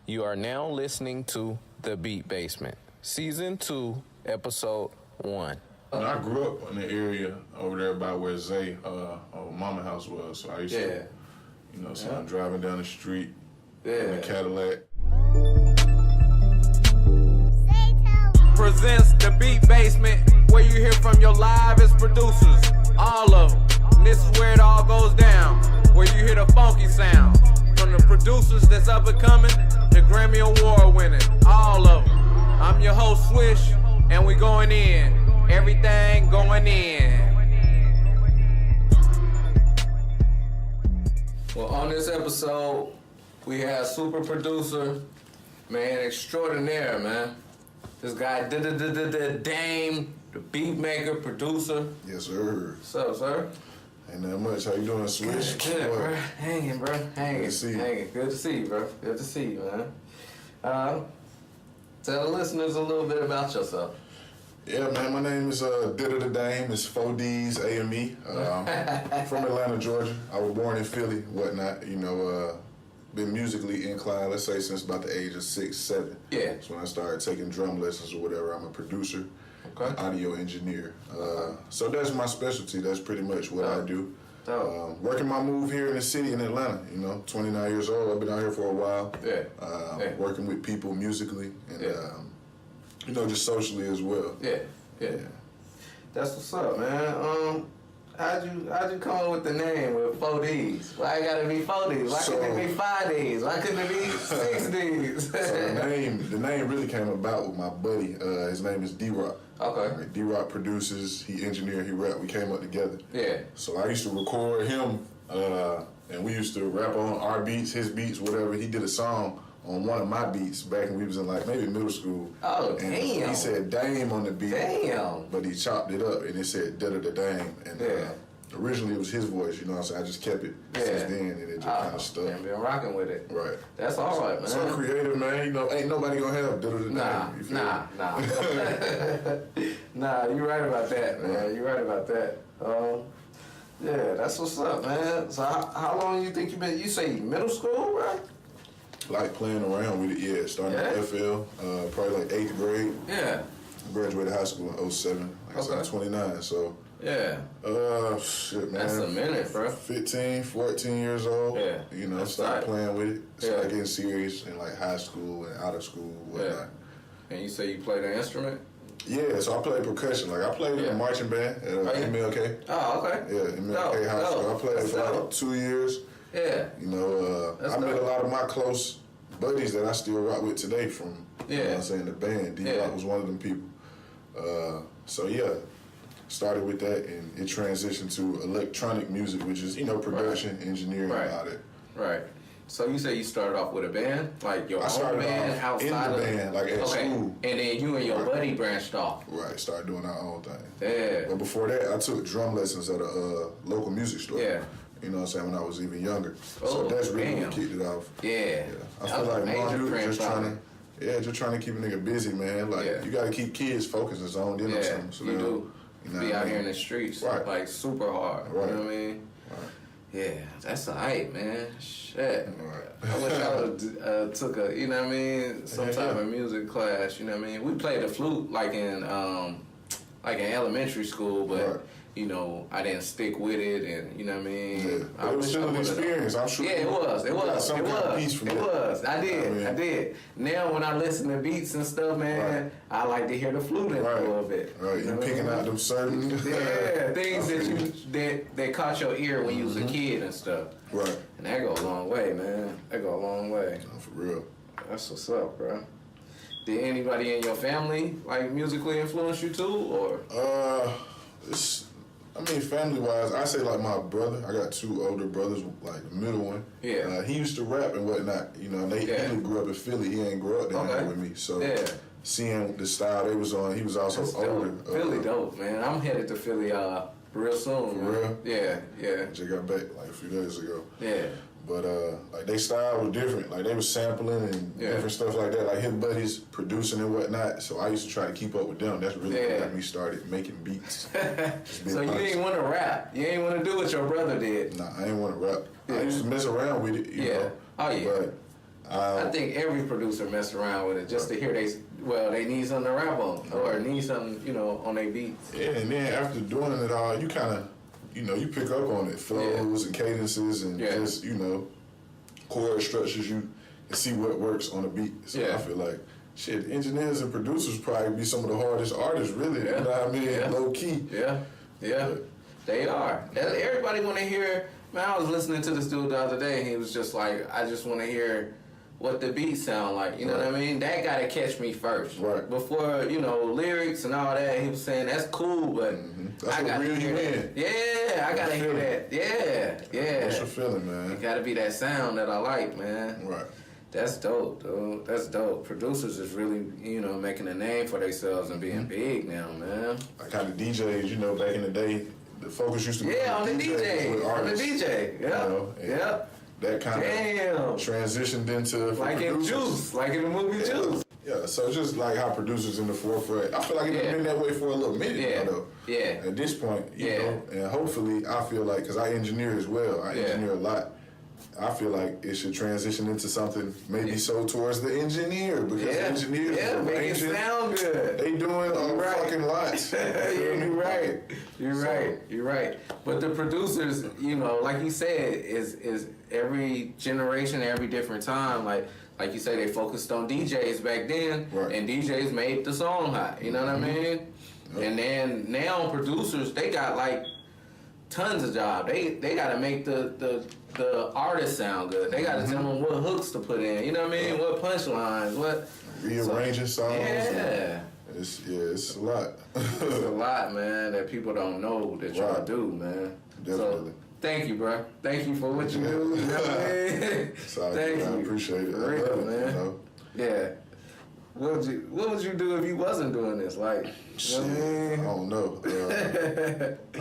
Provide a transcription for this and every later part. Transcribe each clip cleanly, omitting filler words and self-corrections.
You are now listening to The Beat Basement, Season 2, Episode 1. I grew up in the area over there by where Zay, mama house was. So I used to, I'm driving down the street in a Cadillac. Presents The Beat Basement, where you hear from your livest producers, all of them. And this is where it all goes down, where you hear the funky sound. From the producers that's up and coming, the Grammy Award winning, all of them. I'm your host, Swish, and we going in. Everything going in. Well, on this episode, we have super producer, man, extraordinaire, man. This guy, Ddddame, the beatmaker, producer. Yes, sir. What's up, sir? Ain't that much. How you doing, Swish? Good, bro. Hanging, bro. Hanging. Good to see you. Hanging. Good to see you, bro. Good to see you, man. Tell the listeners a little bit about yourself. Yeah, man, my name is Ddddame. It's 4 D's, A-M-E. I'm from Atlanta, Georgia. I was born in Philly, whatnot. Been musically inclined, let's say, since about the age of 6, 7. Yeah. That's when I started taking drum lessons or whatever. I'm a producer, an audio engineer. So that's my specialty. That's pretty much what I do. Working my move here in the city in Atlanta, 29 years old. I've been out here for a while. Yeah. Working with people musically and, just socially as well. Yeah. That's what's up, man. How'd you come up with the name with 4 D's? Why it gotta be 4 D's? Why couldn't it be 5 D's? Why couldn't it be 6 D's? So the name really came about with my buddy. His name is D-Rock. Okay. Right, D-Rock produces, he engineered, he rap. We came up together. Yeah. So I used to record him, and we used to rap on our beats, his beats, whatever. He did a song on one of my beats back when we was in maybe middle school. Oh, and damn. He said Dame on the beat. Damn. But he chopped it up and it said Ddddame. And originally it was his voice, you know what I'm saying? I just kept it since then and it just kind of stuck. And been rocking with it. Right. That's all right, man. So creative, man. Ain't nobody gonna have Ddddame. Nah. Nah, you right about that, man. You right about that. Yeah, that's what's up, man. So how long you think you been, you say middle school, bro? Like playing around with it, starting at FL, probably like 8th grade. Yeah. Graduated high school in 07. Like I said, I'm 29, so. Yeah. Shit, man. That's a minute, bro. 15, 14 years old. Yeah. Started playing with it. Started getting serious in like high school and out of school, whatnot. Yeah. And you say you played an instrument? Yeah, so I played percussion. Like I played in a marching band at MLK. Oh, okay. Yeah, MLK High School. I played for like 2 years. Yeah. I met a lot of my close buddies that I still rock with today from, you know what I'm saying, the band. D-Rock was one of them people. Started with that and it transitioned to electronic music, which is, production, engineering, and all that. Right. So you say you started off with a band? Like your own band outside in the band, like at school. And then you and your buddy branched off. Right, started doing our own thing. Yeah. But before that, I took drum lessons at a local music store. Yeah. You know what I'm saying, when I was even younger. So that's really what kicked it off. Yeah. I feel like just trying to keep a nigga busy, man. Like, you got to keep kids focused and zoned in on something. So you do. Be out here in the streets, like super hard. Right. You know what I mean? Right. Yeah, that's alright, man. Shit. Right. I wish I would took a, some type of music class. You know what I mean? We played the flute like in elementary school, but I didn't stick with it, and you know what I mean. Yeah. It was still an experience. I'm sure. Yeah, it was. It was. I did. Now when I listen to beats and stuff, man, I like to hear the flute in a little bit. Right. You picking out them certain things that caught your ear when you was a kid and stuff. Right. And that go a long way, man. That go a long way. No, for real. That's what's up, bro. Did anybody in your family musically influence you too, or? Family-wise, I say like my brother. I got 2 older brothers, like the middle one. Yeah. He used to rap and whatnot. He grew up in Philly. He ain't grew up down there with me. So seeing the style they was on, he was also older. Philly dope, man. I'm headed to Philly real soon. For real? Yeah. I just got back like a few days ago. Yeah. But their style was different. Like they was sampling and different stuff like that. Like his buddies producing and whatnot. So I used to try to keep up with them. That's really what got me started making beats. So you ain't want to rap. You ain't want to do what your brother did. Nah, I ain't want to rap. I used to mess around with it, you know. Oh yeah. But I think every producer mess around with it just to hear they need something to rap on or need something, you know, on their beats. Yeah, and then after doing it all, you kind of, you know, you pick up on it, flows and cadences and just, you know, chord structures. You can see what works on a beat. So I feel like, shit, engineers and producers probably be some of the hardest artists, really. You know what I mean? Low key. Yeah. They are. Everybody want to hear. Man, I was listening to this dude the other day, and he was just like, I just want to hear what the beat sound like. You know what I mean? That got to catch me first. Right. Before, you know, lyrics and all that, he was saying, that's cool, but that's I got to hear that. Yeah, I got to hear that. Yeah. What's your feeling, man? It got to be that sound that I like, man. Right. That's dope, dude. That's dope. Producers is really, you know, making a name for themselves and being big now, man. Like how the DJs, you know, back in the day, the focus used to be on the DJ. On the DJ. Yeah. You know, that kind of transitioned into like in Juice, like in the movie Juice. Yeah, so it's just like how producers in the forefront. I feel like it's been that way for a little minute, though. Yeah. At this point, you know, and hopefully, I feel like, because I engineer as well, I engineer a lot. I feel like it should transition into something maybe so towards the engineer, because engineers make it sound good. They doing a fucking lot. You're right. But the producers, you know, like you said, is every generation, every different time. Like you say, they focused on DJs back then, and DJs made the song hot. You know what I mean? And then now producers, they got like tons of job. They got to make the artist sound good. They got to tell them what hooks to put in. You know what I mean? What punchlines? What rearranging songs. Yeah. It's a lot. It's a lot, man, that people don't know that y'all do, man. Definitely. So, thank you, bro. Thank you for what you do. You know what I mean? Thank you. I appreciate it. For real, man. You know? Yeah. What would you do if you wasn't doing this? Like, you know what I mean? I don't know.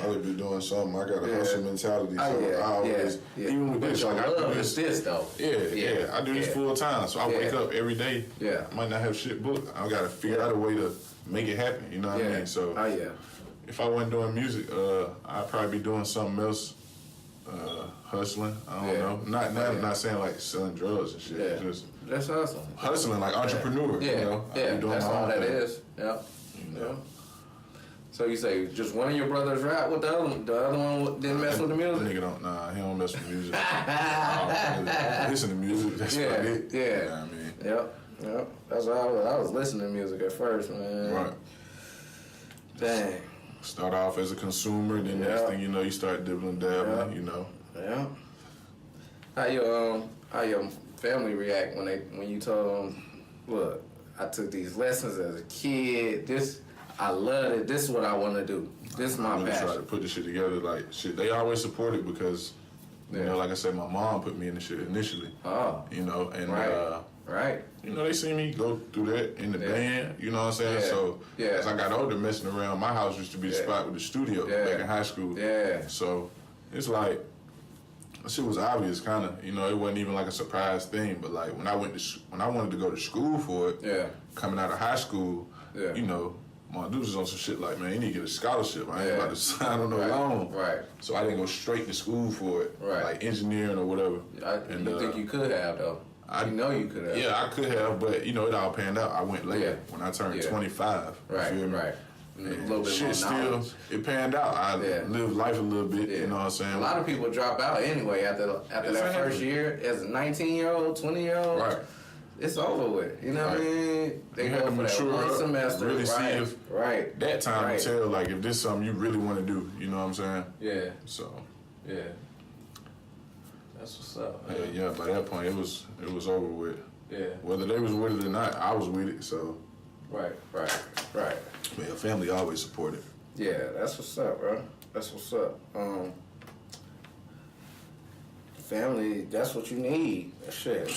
I would be doing something. I got a hustle mentality, so I always, even with this, like I do this though. Yeah. I do this full time, so I wake up every day. Yeah. I might not have shit booked. I got to figure out a way to make it happen. You know what I mean? So if I wasn't doing music, I'd probably be doing something else. Hustling. I don't know. Not saying like selling drugs and shit. Yeah. Just that's awesome. Hustling like entrepreneur. Yeah. You know? That's all that is. Yeah. Yeah. So you say just one of your brothers rap with the other one didn't mess with the music? The nigga don't, he don't mess with music. I listen to music, that's about it. Yeah. You know what I mean? Yep. That's why I was listening to music at first, man. Right. Dang. Start off as a consumer, then next thing you know, you start dibbling dabbling, you know. Yeah. How your family react when you told them, look, I took these lessons as a kid. I love it. This is what I want to do. This is my passion. I try to put this shit together. Like shit, they always support it because, you know, like I said, my mom put me in the shit initially. Oh. You know, and right. You know, they see me go through that in the band. You know what I'm saying? So as I got older, messing around, my house used to be the spot with the studio back in high school. Yeah. So it's like, that shit was obvious, kind of. You know, it wasn't even like a surprise thing. But like when I wanted to go to school for it, coming out of high school, you know, my dudes was on some shit like, man, you need to get a scholarship. I ain't about to sign on no loan. Right. So I didn't go straight to school for it, like engineering or whatever. You think you could have though? I know you could have. Yeah, I could have, but you know, it all panned out. I went later when I turned 25. Right. A little bit shit more it panned out. I lived life a little bit, you know what I'm saying? A lot of people drop out anyway after that first year as a 19-year-old, 20-year-old. Right. It's over with. You know what I mean? They go for that one semester. Really see if that time to tell like if this is something you really want to do. You know what I'm saying? Yeah. So. Yeah. That's what's up. Yeah. By that point, it was over with. Yeah. Whether they was with it or not, I was with it. So. Right. Man, family always supported. Yeah, that's what's up, bro. That's what's up. Family, that's what you need. Shit.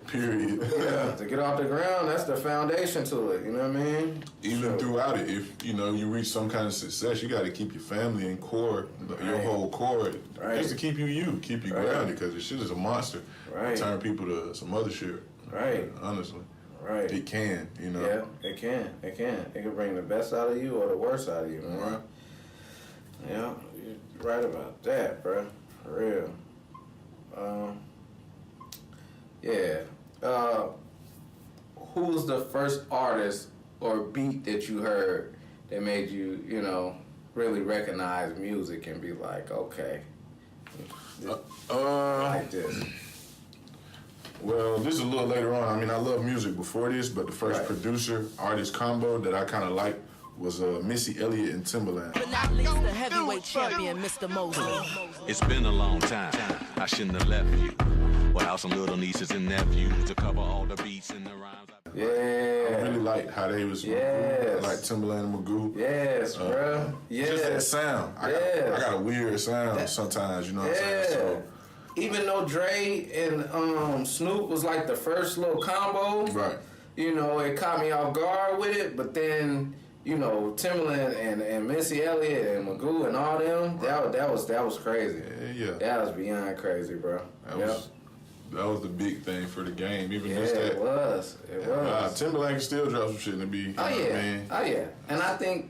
Period. Yeah, to get off the ground, that's the foundation to it. You know what I mean? Even throughout it, if you know you reach some kind of success, you got to keep your family in core, your whole core, just to keep you grounded. Because this shit is a monster. Right. Turn people to some other shit. Right. Honestly. Right. It can, you know. Yeah, it can. It can bring the best out of you or the worst out of you, man. Right. Yeah, you're right about that, bro. For real. Yeah. who was the first artist or beat that you heard that made you, you know, really recognize music and be like, okay, like this? Well, this is a little later on. I mean, I love music before this, but the first producer-artist combo that I kind of liked was Missy Elliott and Timbaland. But not least the heavyweight champion, Mr. Mosley. It's been a long time. I shouldn't have left you. Without some little nieces and nephews to cover all the beats and the rhymes. I really liked how they was like Timbaland and Magoo. Yes, bro. Yes. Just that sound. I got a weird sound sometimes, you know what I'm saying? So, even though Dre and Snoop was like the first little combo, right. You know, it caught me off guard with it, but then, you know, Timbaland and Missy Elliott and Magoo and all them, that was crazy. Yeah. That was beyond crazy, bro. That was the big thing for the game. Even just that. It was. Timbaland can still drop some shit in the beat. Oh yeah. And I think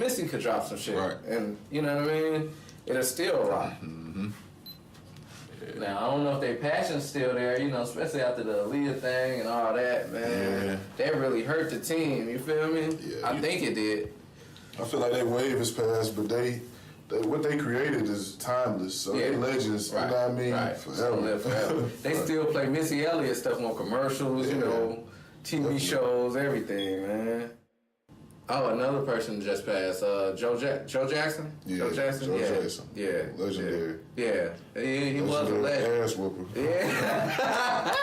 Missy could drop some shit. Right. And you know what I mean? It'll still rock. Mm-hmm. Yeah. Now I don't know if their passion's still there, you know, especially after the Aaliyah thing and all that, man. Yeah. That really hurt the team, you feel me? Yeah, I think it did. I feel like that wave is past, but what they created is timeless. So they legends, you know what I mean? Forever. They still play Missy Elliott stuff on commercials, you know, TV shows, everything, man. Oh, another person just passed, Joe Jackson? Yeah, Joe Jackson? Jackson. Yeah. Legendary. Yeah. He was a legend. Ass whooper. Yeah.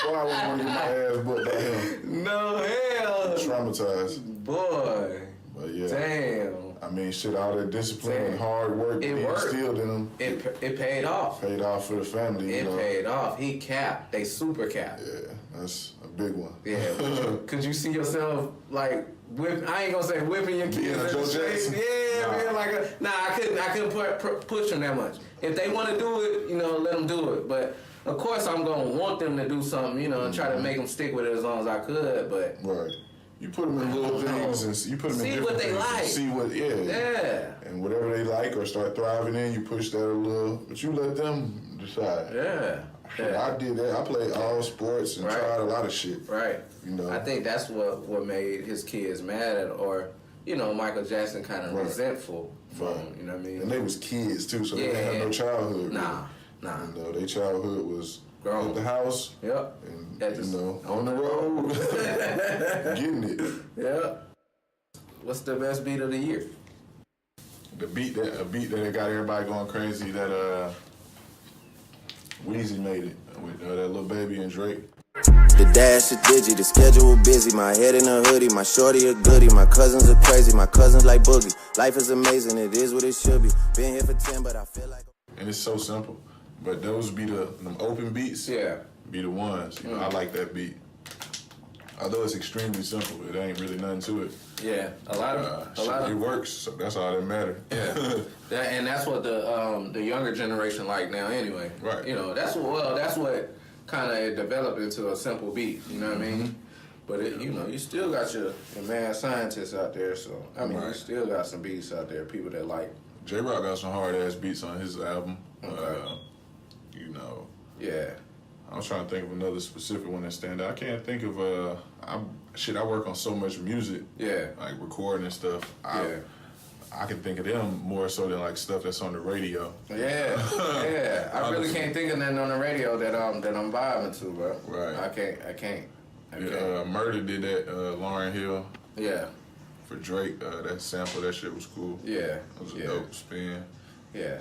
Boy, I wouldn't want to get my ass whooped by him. No hell. Traumatized. Boy. But yeah. Damn. I mean, shit, all that discipline and hard work that he instilled in them. It paid off. Paid off for the family, you know. It paid off. He capped. They super capped. Yeah, that's a big one. Yeah. Could you see yourself, like, I ain't gonna say whipping your kids in the face. Yeah, man, like, I couldn't push them that much. If they want to do it, you know, let them do it. But, of course, I'm gonna want them to do something, you know, and try to make them stick with it as long as I could, but... Right. You put them in little things and you put them in different things. See what they like. See what, Yeah. And whatever they like or start thriving in, you push that a little, but you let them decide. Yeah. I did that. I played all sports and tried a lot of shit. Right. You know. I think that's what made his kids mad at, or, you know, Michael Jackson kind of resentful from him, you know what I mean? And they was kids too, so they didn't have no childhood. Nah. You know, their childhood was grown. At the house. Yep. And, you know, on the road. Getting it. Yep. What's the best beat of the year? A beat that got everybody going crazy, that Weezy made it with that Little Baby and Drake. The dash is digi, the schedule busy. My head in a hoodie, my shorty a goodie. My cousins are crazy, my cousins like Boogie. Life is amazing, it is what it should be. Been here for 10, but I feel like... And it's so simple. But those be them open beats. Yeah. Be the ones. You know, I like that beat. Although it's extremely simple, it ain't really nothing to it. Yeah, a lot of it works. So that's all that matters. Yeah, and that's what the younger generation like now, anyway. Right. You know, that's what kind of developed into a simple beat. You know what I mean? But you know, you still got your mad scientists out there. So I mean, you still got some beats out there, people that like. J-Rock got some hard ass beats on his album. Okay. You know. Yeah. I was trying to think of another specific one that stand out. I can't think of I work on so much music. Yeah. Like recording and stuff. I can think of them more so than like stuff that's on the radio. Yeah. Yeah. I really can't think of nothing on the radio that I'm vibing to, bro. Right. I can't. Murder did that, Lauryn Hill. Yeah. For Drake, that sample, that shit was cool. Yeah. It was a dope spin. Yeah.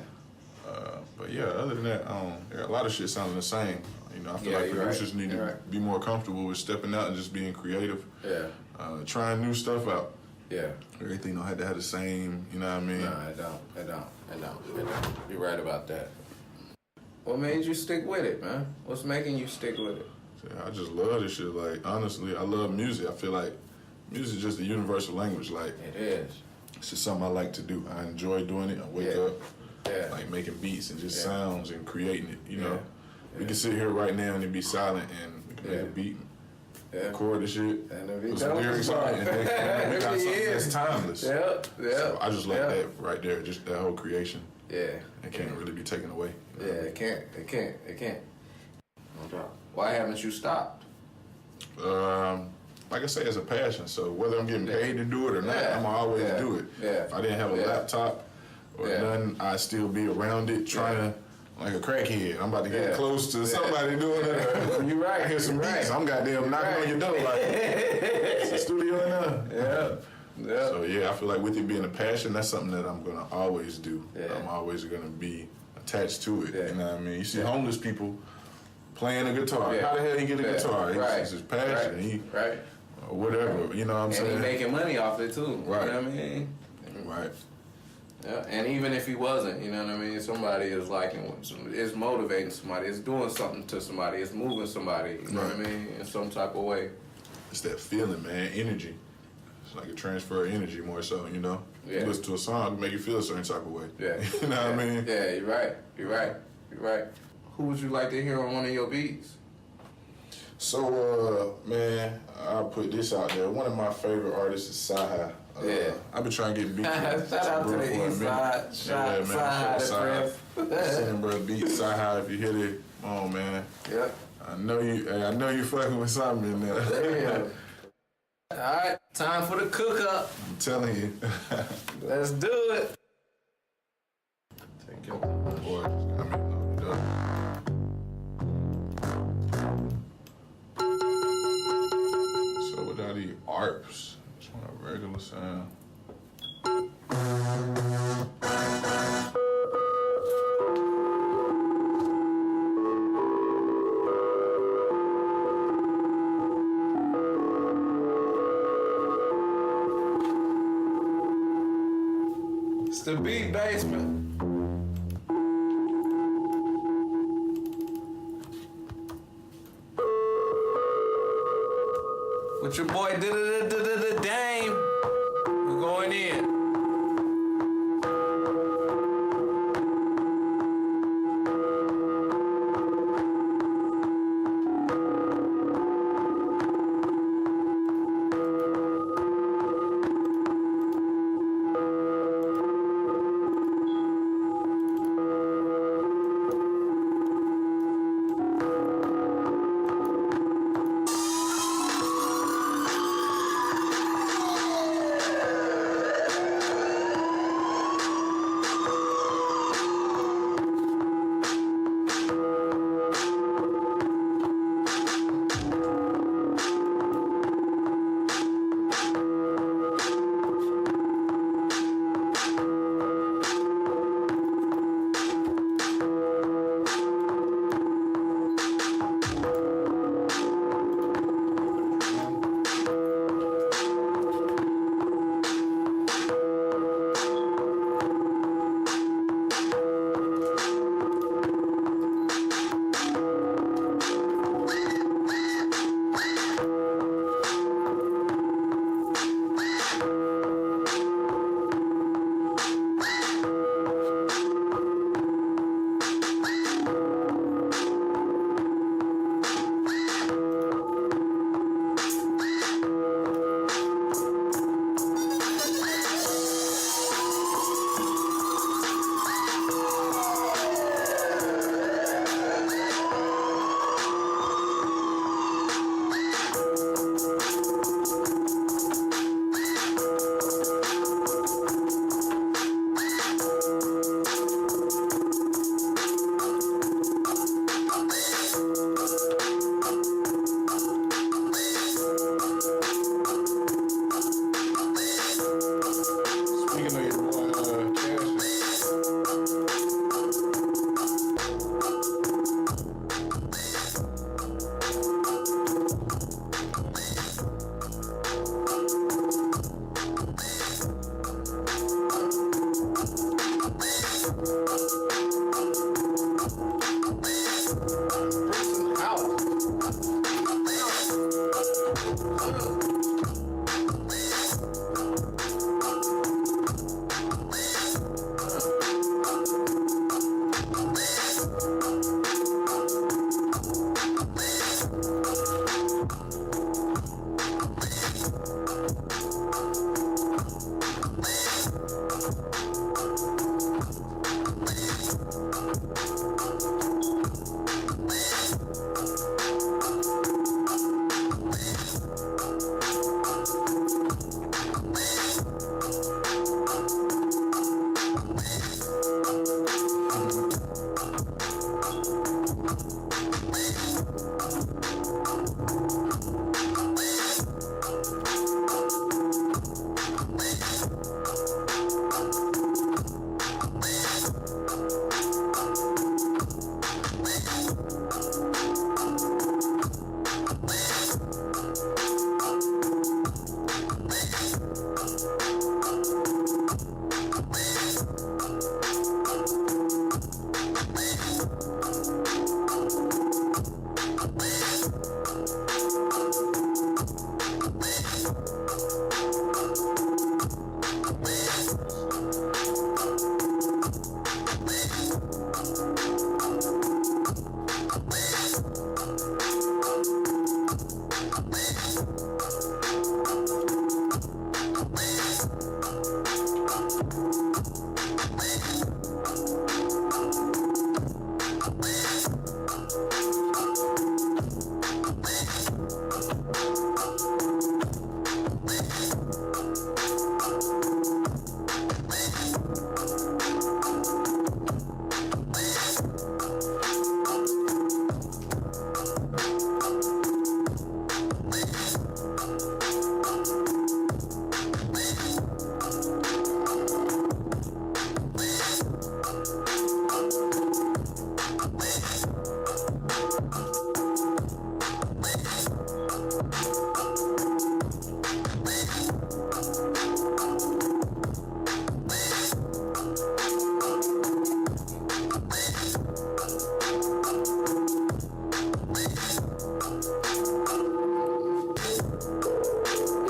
But yeah, other than that, a lot of shit sounding the same. You know, I feel like producers need to be more comfortable with stepping out and just being creative. Yeah. Trying new stuff out. Yeah. Everything don't have to have the same, you know what I mean? No, it don't. You're right about that. What made you stick with it, man? What's making you stick with it? I just love this shit. Like, honestly, I love music. I feel like music is just a universal language. Like, it is. It's just something I like to do. I enjoy doing it. I wake up, like making beats and just sounds and creating it, you know? We can sit here right now and it be silent and we can make a beat, record the shit, and put some lyrics on it, and then we got something that's timeless. So I just like that right there, just that whole creation. Yeah. It can't really be taken away. Yeah, it can't. No doubt. Why haven't you stopped? Like I say, it's a passion. So whether I'm getting paid to do it or not, Yeah. I'm always Yeah. do it. Yeah. If I didn't have a laptop or nothing, I'd still be around it trying to, like a crackhead. I'm about to get close to somebody doing it. You right. I hear some you beats. right. I'm goddamn knocking on your door like, it's a studio in there. Yeah. So yeah, I feel like with it being a passion, that's something that I'm gonna always do. Yeah. I'm always gonna be attached to it. Yeah. You know what I mean? You see homeless people playing a guitar. Yeah. How the hell he get a guitar? Right. It's his passion. He Right. or whatever. You know what I'm And saying? he making money off it too. Right. You know what I mean? Right. Yeah, and even if he wasn't, you know what I mean, somebody is liking, it's motivating somebody, it's doing something to somebody, it's moving somebody, you know what I mean, in some type of way. It's that feeling, man. Energy. It's like a transfer of energy more so, you know? Yeah. You listen to a song, it make you feel a certain type of way. Yeah. You know what I mean? Yeah, you're right. Who would you like to hear on one of your beats? So, man, I'll put this out there. One of my favorite artists is Sci-Hi. I've been trying to get beats. Shout out to the East Side. Sci-Hi, Sending bro beats. Sci-Hi, if you hit it, come on, man. Yep. I know you fucking with something in there. Yeah. All right, time for the cook-up. I'm telling you. Let's do it. Thank you. Boy, I mean, loaded up. So without the ARPs, just want a regular sound. It's the Beat Basement. With your boy Ddddame. We're going in.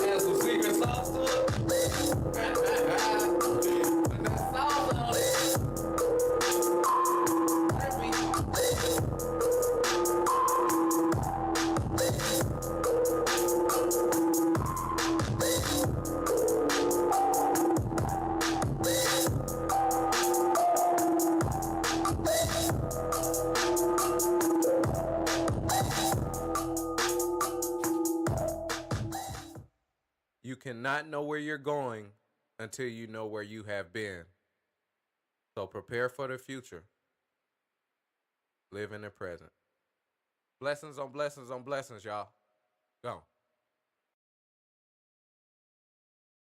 Yeah, some secret sauce to it. Put that sauce on it. You cannot know where you're going until you know where you have been. So prepare for the future. Live in the present. Blessings on blessings on blessings, y'all. Go.